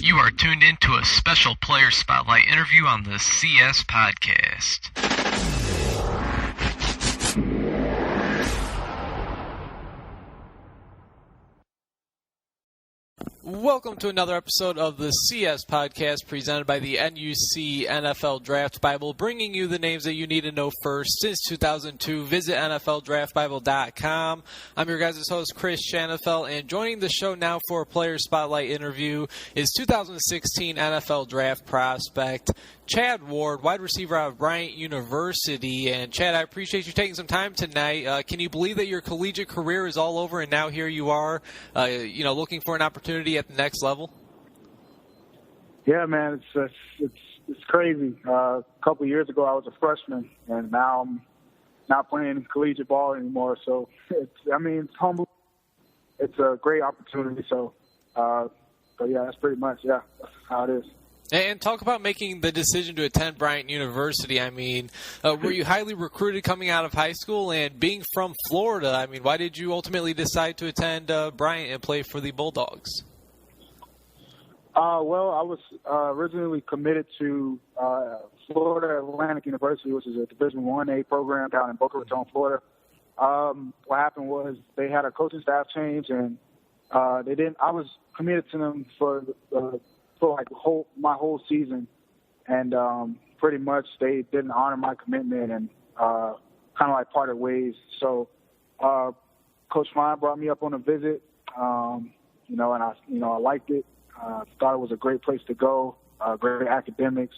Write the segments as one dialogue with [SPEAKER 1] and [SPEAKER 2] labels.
[SPEAKER 1] You are tuned into a special player spotlight interview on the CS Podcast.
[SPEAKER 2] Welcome to another episode of the CS Podcast presented by the NUC NFL Draft Bible, bringing you the names that you need to know first. Since 2002, visit NFLDraftBible.com. I'm your guys' host, Chris Shanafel, and joining the show now for a player spotlight interview is 2016 NFL Draft prospect Chad Ward, wide receiver out of Bryant University. And Chad, I appreciate you taking some time tonight. Can you believe that your collegiate career is all over and now here you are, looking for an opportunity at the next level?
[SPEAKER 3] Yeah, man, it's crazy. A couple of years ago, I was a freshman, and now I'm not playing collegiate ball anymore. So it's humble. It's a great opportunity. So, yeah, that's pretty much that's how it is.
[SPEAKER 2] And talk about making the decision to attend Bryant University. Were you highly recruited coming out of high school? And being from Florida, why did you ultimately decide to attend Bryant and play for the Bulldogs?
[SPEAKER 3] Well, I was originally committed to Florida Atlantic University, which is a Division 1A program down in Boca Raton, Florida. What happened was they had a coaching staff change, and they didn't. I was committed to them for my whole season, and pretty much they didn't honor my commitment and kind of parted ways. So Coach Ryan brought me up on a visit, and I liked it. Thought it was a great place to go, great academics,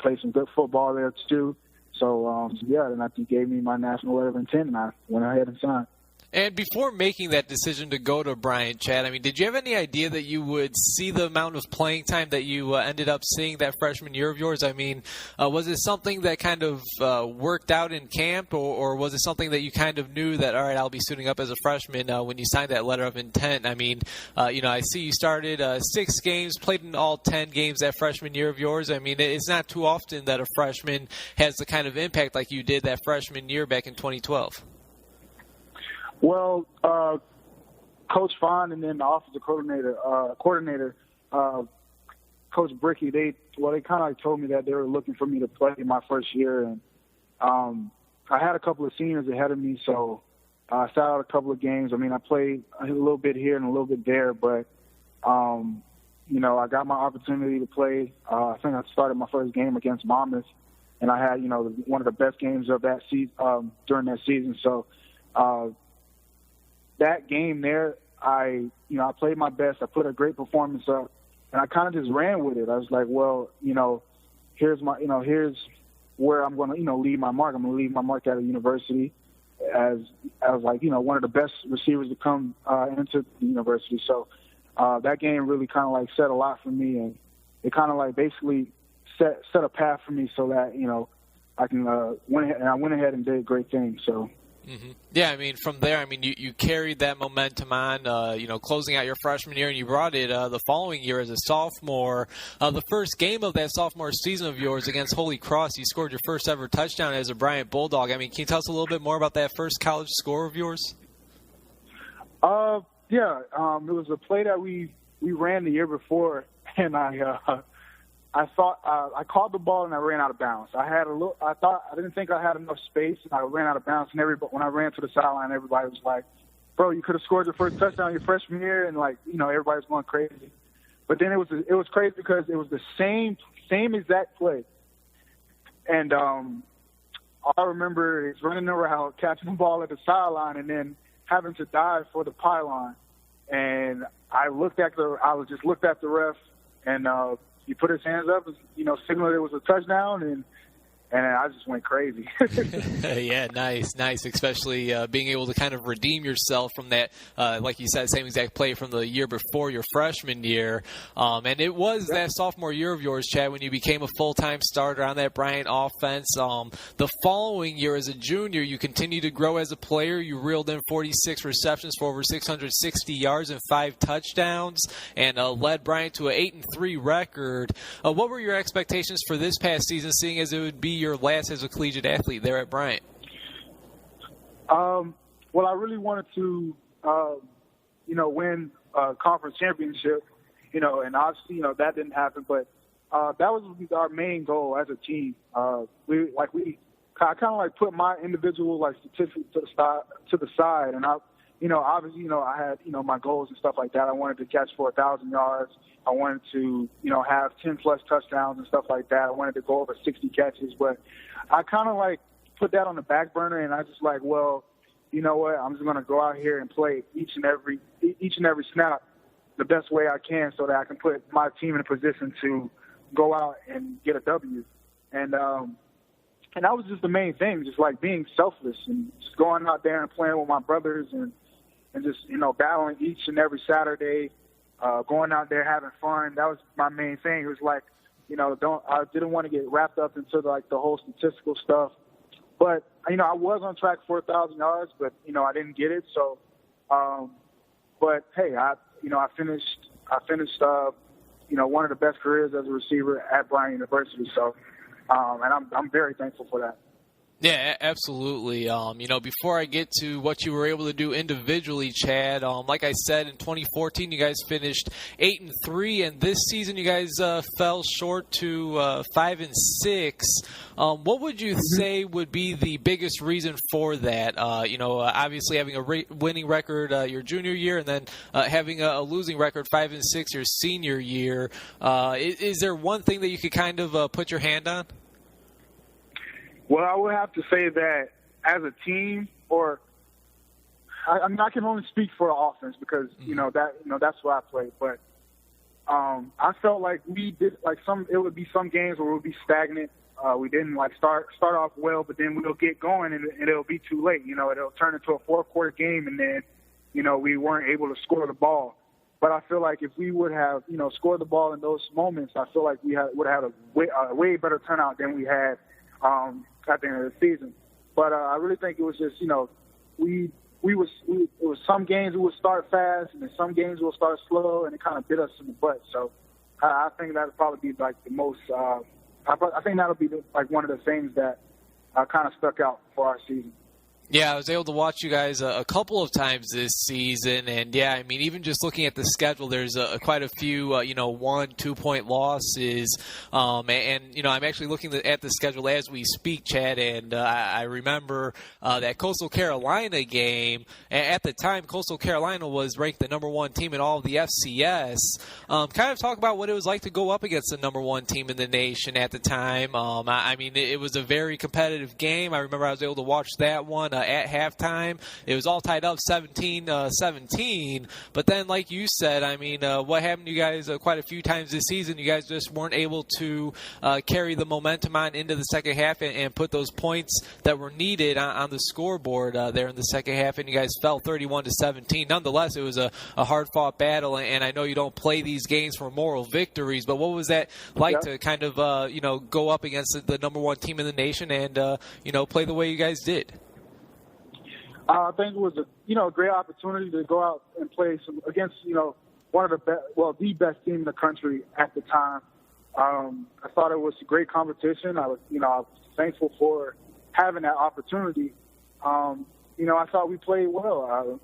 [SPEAKER 3] played some good football there too. So and I think gave me my national letter of intent, and I went ahead and signed.
[SPEAKER 2] And before making that decision to go to Bryant, Chad, did you have any idea that you would see the amount of playing time that you ended up seeing that freshman year of yours? Was it something that kind of worked out in camp, or was it something that you kind of knew that, all right, I'll be suiting up as a freshman when you signed that letter of intent? I see you started 6 games, played in all 10 games that freshman year of yours. It's not too often that a freshman has the kind of impact like you did that freshman year back in 2012.
[SPEAKER 3] Well, Coach Fond and then the offensive coordinator, Coach Bricky, they kind of told me that they were looking for me to play in my first year, and I had a couple of seniors ahead of me, so I sat out a couple of games. I played a little bit here and a little bit there, but I got my opportunity to play. I think I started my first game against Monmouth, and I had one of the best games of that season during that season. So. That game there, I played my best. I put a great performance up, and I kind of just ran with it. I was like, well, here's where I'm going to, leave my mark. I'm going to leave my mark at a university as one of the best receivers to come into the university. So that game really kind of set a lot for me, and it kind of basically set a path for me so that I can I went ahead and did great things. So.
[SPEAKER 2] Mm-hmm. Yeah, from there, you carried that momentum on, closing out your freshman year, and you brought it the following year as a sophomore. The first game of that sophomore season of yours against Holy Cross, you scored your first ever touchdown as a Bryant Bulldog. Can you tell us a little bit more about that first college score of yours?
[SPEAKER 3] It was a play that we ran the year before, and I thought I caught the ball and I ran out of bounds. I didn't think I had enough space, and I ran out of bounds. And when I ran to the sideline, everybody was like, "Bro, you could have scored your first touchdown your freshman year," and everybody was going crazy. But then it was crazy because it was the same exact play, and all I remember is running around, catching the ball at the sideline, and then having to dive for the pylon. And I looked at the ref, and he put his hands up, signaled it was a touchdown, and I just went crazy.
[SPEAKER 2] Yeah, nice, especially being able to kind of redeem yourself from that, like you said, same exact play from the year before your freshman year. And it was that sophomore year of yours, Chad, when you became a full-time starter on that Bryant offense. The following year as a junior, you continued to grow as a player. You reeled in 46 receptions for over 660 yards and 5 touchdowns, and led Bryant to an 8-3 record. What were your expectations for this past season, seeing as it would be your last as a collegiate athlete there at Bryant?
[SPEAKER 3] Well, I really wanted to, win a conference championship, and obviously, that didn't happen. But that was our main goal as a team. I kind of like put my individual statistics to the side, and obviously, I had my goals and stuff like that. I wanted to catch for 1,000 yards. I wanted to have 10+ touchdowns and stuff like that. I wanted to go over 60 catches, but I kind of put that on the back burner, and I just well, you know what? I'm just going to go out here and play each and every snap the best way I can so that I can put my team in a position to go out and get a W. And that was just the main thing, just being selfless and just going out there and playing with my brothers and just, battling each and every Saturday, going out there having fun. That was my main thing. It was I didn't want to get wrapped up into the whole statistical stuff. But, I was on track for 1,000 yards, but, I didn't get it. So, but hey, I finished one of the best careers as a receiver at Bryant University. So, and I'm very thankful for that.
[SPEAKER 2] Yeah, absolutely. Before I get to what you were able to do individually, Chad, like I said, in 2014, you guys finished 8-3, and this season you guys fell short to 5-6. What would you say would be the biggest reason for that? Obviously having a winning record your junior year, and then having a losing record 5-6 your senior year. Is there one thing that you could kind of put your hand on?
[SPEAKER 3] Well, I would have to say that as a team, or I can only speak for offense because that's what I play. But I felt like we did it would be some games where we would be stagnant. We didn't start off well, but then we'll get going and it'll be too late. It'll turn into a fourth quarter game, and then we weren't able to score the ball. But I feel like if we would have scored the ball in those moments, I feel like we would have had a way better turnout than we had at the end of the season. But I really think it was just, it was some games we would start fast, and then some games we'll start slow, and it kind of bit us in the butt. So I think that would probably be the most, I think that'll be one of the things that kind of stuck out for our season.
[SPEAKER 2] Yeah, I was able to watch you guys a couple of times this season, and yeah, I mean, even just looking at the schedule, there's quite a few, 1-2 point losses, and I'm actually looking at the schedule as we speak, Chad, and I remember that Coastal Carolina game. At the time, Coastal Carolina was ranked the number 1 team in all of the FCS. Kind of talk about what it was like to go up against the number 1 team in the nation at the time. I mean, it was a very competitive game. I remember I was able to watch that one. At halftime, it was all tied up 17-17. But then, like you said, I mean, what happened to you guys quite a few times this season, you guys just weren't able to carry the momentum on into the second half and put those points that were needed on the scoreboard there in the second half, and you guys fell 31-17. Nonetheless, it was a hard-fought battle, and I know you don't play these games for moral victories, but what was that like to kind of, go up against the number 1 team in the nation and, play the way you guys did?
[SPEAKER 3] I think it was a great opportunity to go out and play against one of the best, the best team in the country at the time. I thought it was a great competition. I was thankful for having that opportunity. I thought we played well.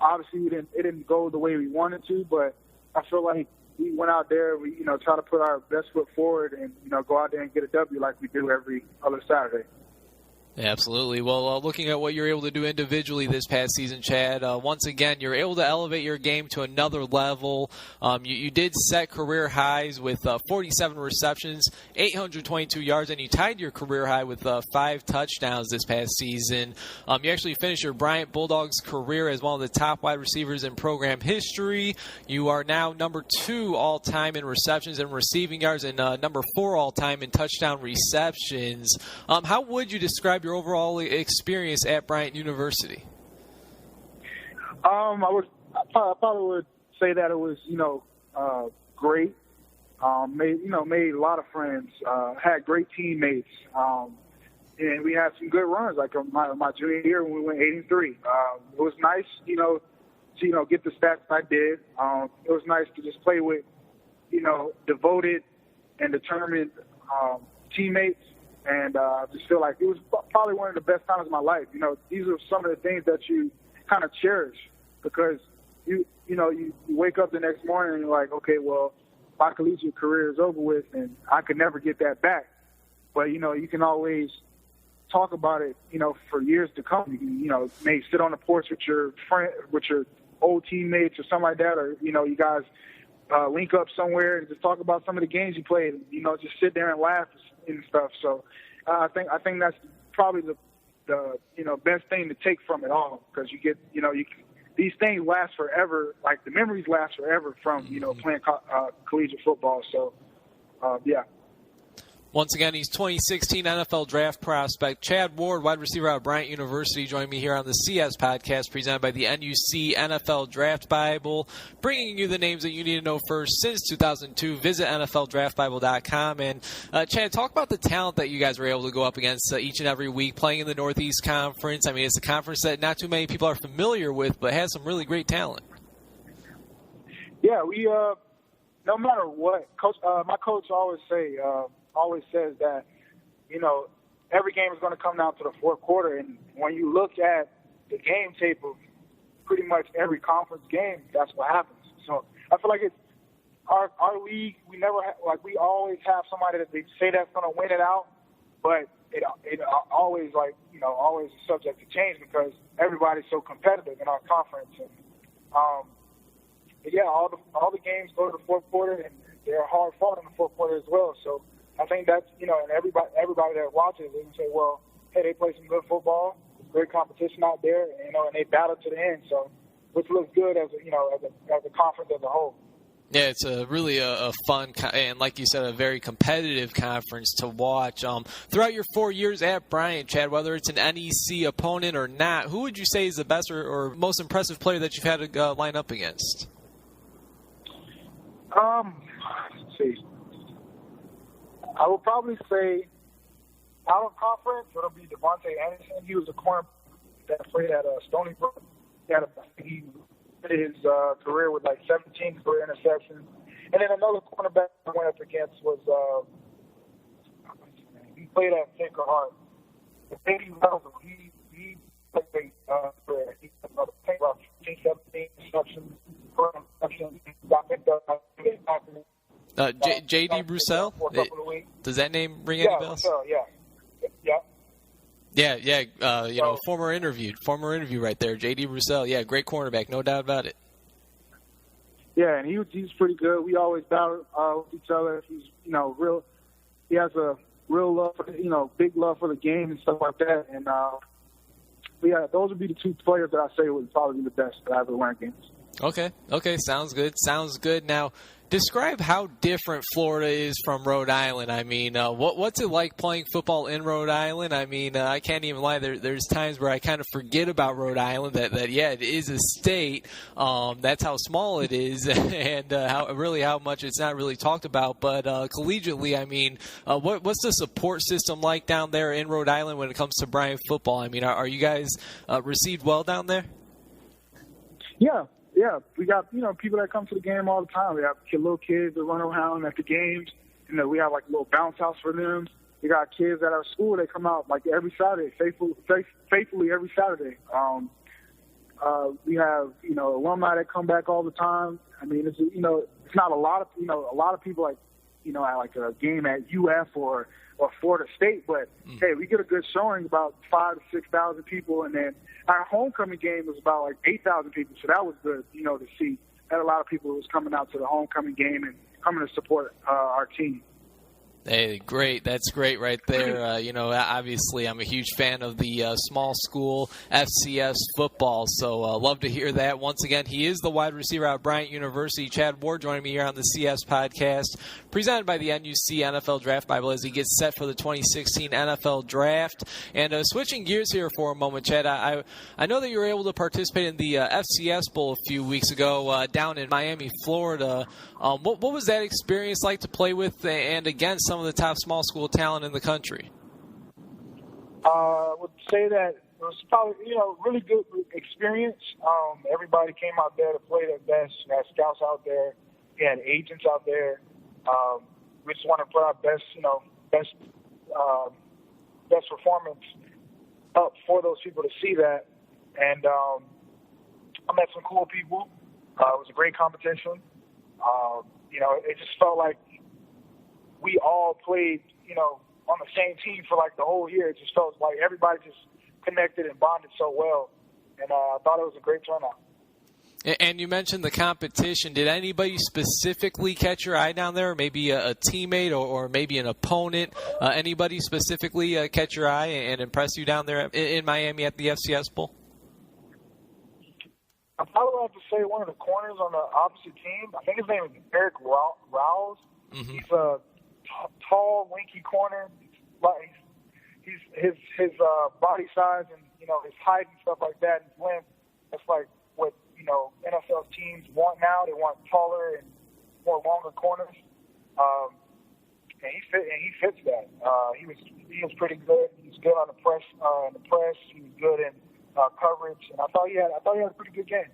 [SPEAKER 3] Obviously it didn't go the way we wanted to, but I feel like we went out there. We try to put our best foot forward and go out there and get a W like we do every other Saturday.
[SPEAKER 2] Yeah, absolutely. Well, looking at what you're able to do individually this past season, Chad, once again, you're able to elevate your game to another level. You did set career highs with 47 receptions, 822 yards, and you tied your career high with 5 touchdowns this past season. You actually finished your Bryant Bulldogs career as one of the top wide receivers in program history. You are now number 2 all-time in receptions and receiving yards, and number 4 all-time in touchdown receptions. How would you describe your overall experience at Bryant University?
[SPEAKER 3] I probably would say that it was great. Made a lot of friends. Had great teammates, and we had some good runs. Like my junior year when we went 8-3. It was nice, to get the stats I did. It was nice to just play with devoted and determined teammates. And I just feel like it was probably one of the best times of my life. These are some of the things that you kind of cherish because you wake up the next morning and you're like, okay, well, my collegiate career is over with and I could never get that back. But, you can always talk about it, for years to come. You can, maybe sit on the porch with your friend, with your old teammates or something like that, or, you guys link up somewhere and just talk about some of the games you played, just sit there and laugh and stuff. So I think that's probably the best thing to take from it all, because you get, these things last forever. Like the memories last forever from, playing collegiate football. So, yeah.
[SPEAKER 2] Once again, he's 2016 NFL Draft prospect Chad Ward, wide receiver out of Bryant University, joining me here on the CS podcast presented by the NUC NFL Draft Bible, bringing you the names that you need to know first since 2002. Visit NFLDraftBible.com. And, Chad, talk about the talent that you guys were able to go up against each and every week playing in the Northeast Conference. I mean, it's a conference that not too many people are familiar with, but has some really great talent.
[SPEAKER 3] Yeah, we no matter what, my coach always says that, every game is going to come down to the fourth quarter. And when you look at the game tape of pretty much every conference game, that's what happens. So I feel like it's our league. We never we always have somebody that they say that's going to win it out, but it always always is subject to change because everybody's so competitive in our conference. And yeah, all the games go to the fourth quarter, and they're hard fought in the fourth quarter as well. So I think that's, and everybody that watches, they can say, well, hey, they play some good football, great competition out there, and they battle to the end. So, which looks good as a conference as a whole.
[SPEAKER 2] Yeah, it's really a fun and, like you said, a very competitive conference to watch. Throughout your 4 years at Bryant, Chad, whether it's an NEC opponent or not, who would you say is the best or most impressive player that you've had to line up against?
[SPEAKER 3] Let's see. I would probably say out of conference, it'll be Devontae Anderson. He was a corner that played at Stony Brook. He did his career with 17 career interceptions. And then another cornerback I went up against was he played at Sacred Heart. He played about 15, 17 interceptions. Got picked up.
[SPEAKER 2] J.D. Brussel? Does that name ring any bells?
[SPEAKER 3] Brussel, yeah.
[SPEAKER 2] Former interview right there. J.D. Brussel, yeah, great cornerback, no doubt about it.
[SPEAKER 3] Yeah, and he's pretty good. We always battle with each other. He's real. He has a real love for big love for the game and stuff like that. And yeah, those would be the two players that I say would probably be the best that I ever went against.
[SPEAKER 2] Okay, sounds good. Now, describe how different Florida is from Rhode Island. I mean, what's it like playing football in Rhode Island? I mean, I can't even lie. There's times where I kind of forget about Rhode Island, that it is a state. That's how small it is, and how much it's not really talked about. But collegiately, I mean, what's the support system like down there in Rhode Island when it comes to Bryant football? I mean, are you guys received well down there?
[SPEAKER 3] Yeah, we got, people that come to the game all the time. We have little kids that run around at the games. We have a little bounce house for them. We got kids at our school. They come out every Saturday, faithfully every Saturday. We have, alumni that come back all the time. I mean, it's not a lot of people at a game at UF or Florida State, but hey, we get a good showing, about 5,000 to 6,000 people, and then our homecoming game was about 8,000 people, so that was good, to see that a lot of people was coming out to the homecoming game and coming to support our team.
[SPEAKER 2] Hey, great. That's great right there. Obviously I'm a huge fan of the small school FCS football, so love to hear that. Once again, he is the wide receiver out of Bryant University. Chad Ward joining me here on the CS podcast, presented by the NUC NFL Draft Bible as he gets set for the 2016 NFL Draft. And switching gears here for a moment, Chad, I know that you were able to participate in the FCS Bowl a few weeks ago down in Miami, Florida. What was that experience like to play with and against some of the top small school talent in the country?
[SPEAKER 3] I would say that it was probably, really good experience. Everybody came out there to play their best. We had scouts out there. We had agents out there. We just want to put our best performance up for those people to see that. And I met some cool people. It was a great competition. It just felt like we all played, on the same team for like the whole year. It just felt like everybody just connected and bonded so well. And I thought it was a great turnout.
[SPEAKER 2] And you mentioned the competition. Did anybody specifically catch your eye down there? Maybe a teammate or maybe an opponent? Anybody specifically catch your eye and impress you down there in Miami at the FCS Bowl?
[SPEAKER 3] I probably have to say one of the corners on the opposite team. I think his name is Eric Rouse. Mm-hmm. He's a tall, lanky corner. He's his body size and his height and stuff like that, and his length. That's like what NFL teams want now. They want taller and more longer corners. And he fits that. He was pretty good. He was good on the press. He was good in coverage, and I thought he had a pretty good game.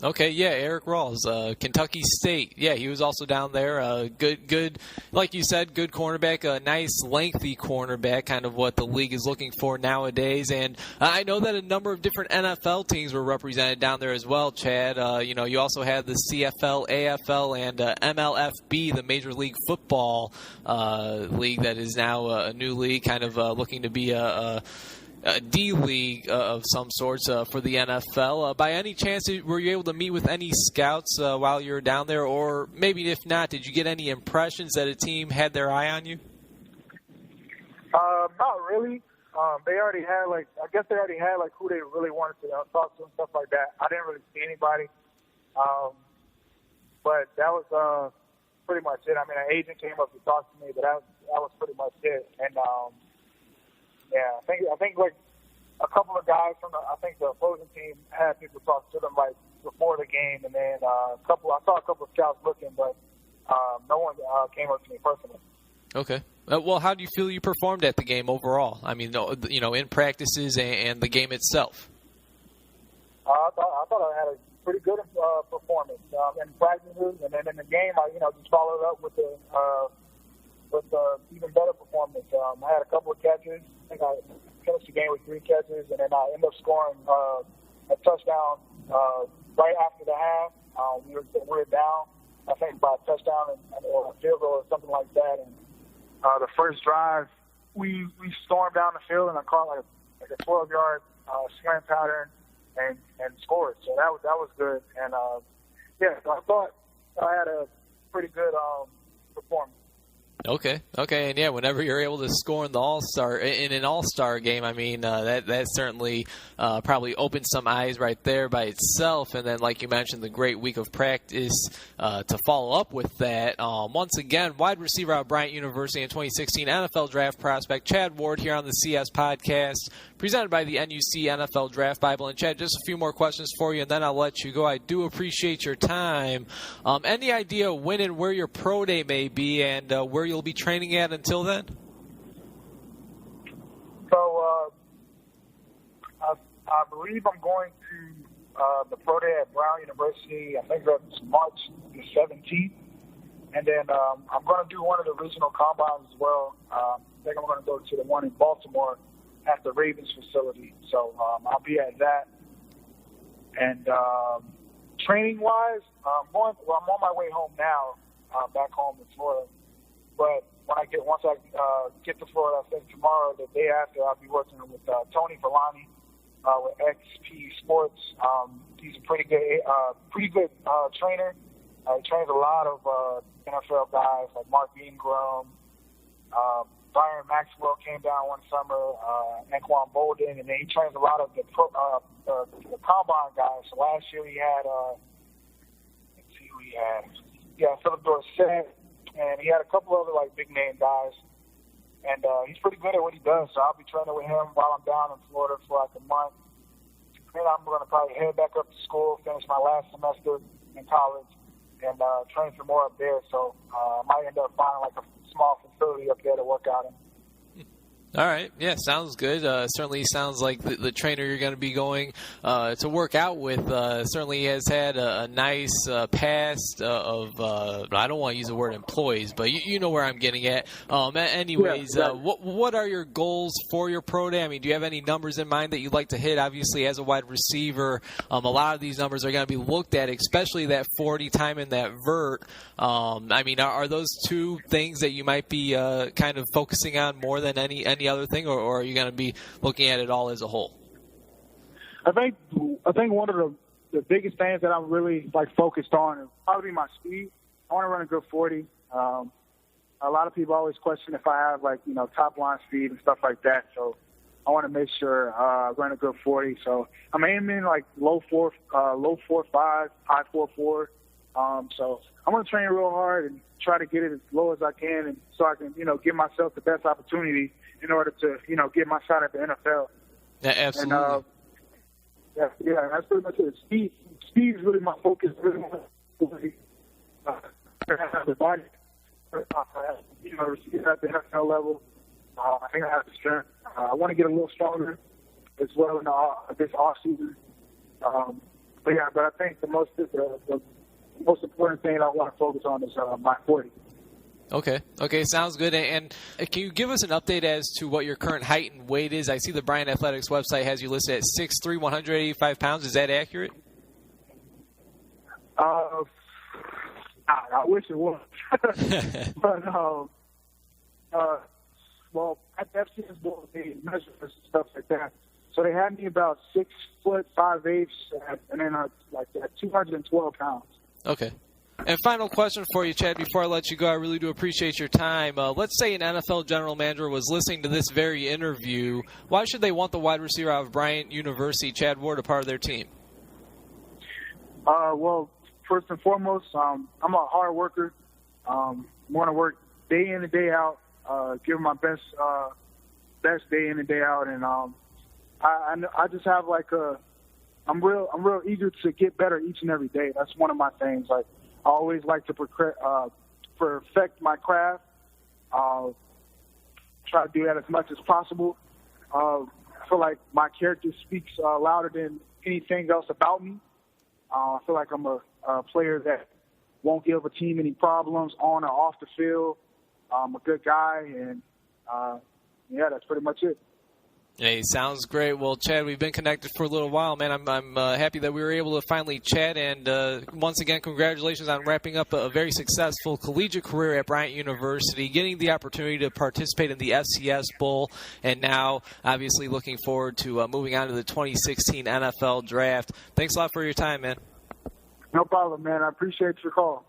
[SPEAKER 2] Okay, yeah, Eric Rawls, Kentucky State. Yeah, he was also down there. Good, like you said, good cornerback, a nice, lengthy cornerback, kind of what the league is looking for nowadays. And I know that a number of different NFL teams were represented down there as well, Chad. You also had the CFL, AFL, and MLFB, the Major League Football league that is now a new league, kind of looking to be a D League of some sorts for the NFL. By any chance, were you able to meet with any scouts while you were down there? Or maybe if not, did you get any impressions that a team had their eye on you?
[SPEAKER 3] Not really. They already had, who they really wanted to talk to and stuff like that. I didn't really see anybody. But that was pretty much it. I mean, an agent came up to talk to me, but that was pretty much it. And, yeah, I think like a couple of guys from the opposing team had people talk to them like before the game, and then I saw a couple of scouts looking, but no one came up to me personally.
[SPEAKER 2] Okay. Well, how do you feel you performed at the game overall? I mean, in practices and the game itself.
[SPEAKER 3] I thought I had a pretty good performance in practices, and then in the game, I just followed up with the even better performance. I had a couple of catches. I think I finished the game with 3 catches, and then I ended up scoring a touchdown right after the half. We were down, I think, by a touchdown or a field goal or something like that. And the first drive, we stormed down the field, and I caught like a 12-yard slant pattern and scored. So that was good. And so I thought I had a pretty good performance.
[SPEAKER 2] Okay, and yeah, whenever you're able to score in an All-Star game, I mean that certainly probably opened some eyes right there by itself. And then, like you mentioned, the great week of practice to follow up with that. Once again, wide receiver at Bryant University in 2016 NFL Draft prospect Chad Ward here on the CS Podcast, presented by the NUC NFL Draft Bible. And Chad, just a few more questions for you, and then I'll let you go. I do appreciate your time. Any idea when and where your pro day may be, and where you'll be training at until then?
[SPEAKER 3] So I believe I'm going to the pro day at Brown University. I think that's March the 17th. And then I'm going to do one of the regional combines as well. I think I'm going to go to the one in Baltimore at the Ravens facility. So I'll be at that. And training-wise, I'm on my way home now, back home in Florida. But once I get to Florida, I think tomorrow, the day after, I'll be working with Tony Villani with XP Sports. He's a pretty good trainer. He trains a lot of NFL guys like Mark Ingram. Byron Maxwell came down one summer, Anquan Bolden, and then he trains a lot of the combine guys. So last year he had, Philip Dorsett. And he had a couple other big name guys, and he's pretty good at what he does. So I'll be training with him while I'm down in Florida for a month. Then I'm going to probably head back up to school, finish my last semester in college, and train some more up there. So I might end up finding a small facility up there to work out in.
[SPEAKER 2] All right. Yeah, sounds good. Certainly sounds like the trainer you're going to be going to work out with certainly has had a nice past of, I don't want to use the word employees, but you know where I'm getting at. Anyways,
[SPEAKER 3] yeah.
[SPEAKER 2] What are your goals for your pro day? I mean, do you have any numbers in mind that you'd like to hit? Obviously, as a wide receiver, a lot of these numbers are going to be looked at, especially that 40 time in that vert. I mean, are those two things that you might be kind of focusing on more than any other thing, or are you going to be looking at it all as a whole?
[SPEAKER 3] I think one of the biggest things that I'm really focused on is probably my speed. I want to run a good 40. A lot of people always question if I have top line speed and stuff like that. So I want to make sure I run a good 40. So I'm aiming low 4.5, high 4.4. So I'm going to train real hard and try to get it as low as I can, and so I can give myself the best opportunity in order to get my shot at the NFL.
[SPEAKER 2] Yeah, absolutely.
[SPEAKER 3] And, yeah, that's pretty much it. Speed is really my focus. Really, the body, receive at the NFL level. I think I have the strength. I want to get a little stronger as well in this off season. But I think the most important thing I want to focus on is my 40.
[SPEAKER 2] Okay, sounds good. And can you give us an update as to what your current height and weight is? I see the Bryant Athletics website has you listed at 6'3", 185 pounds. Is that accurate?
[SPEAKER 3] I wish it was. But, well, at the FCS Bowl, they measure stuff like that. So they had me about 6 foot 5/8, and then at 212 pounds.
[SPEAKER 2] Okay. And final question for you, Chad, before I let you go. I really do appreciate your time. Let's say an NFL general manager was listening to this very interview. Why should they want the wide receiver out of Bryant University, Chad Ward, a part of their team?
[SPEAKER 3] Well, first and foremost, I'm a hard worker. I want to work day in and day out, give my best day in and day out, and I just have I'm real eager to get better each and every day. That's one of my things. I always like to perfect my craft. Try to do that as much as possible. I feel like my character speaks louder than anything else about me. I feel like I'm a player that won't give a team any problems on or off the field. I'm a good guy, and that's pretty much it.
[SPEAKER 2] Hey, sounds great. Well, Chad, we've been connected for a little while, man. I'm happy that we were able to finally chat, and once again, congratulations on wrapping up a very successful collegiate career at Bryant University, getting the opportunity to participate in the FCS Bowl, and now obviously looking forward to moving on to the 2016 NFL Draft. Thanks a lot for your time, man.
[SPEAKER 3] No problem, man. I appreciate your call.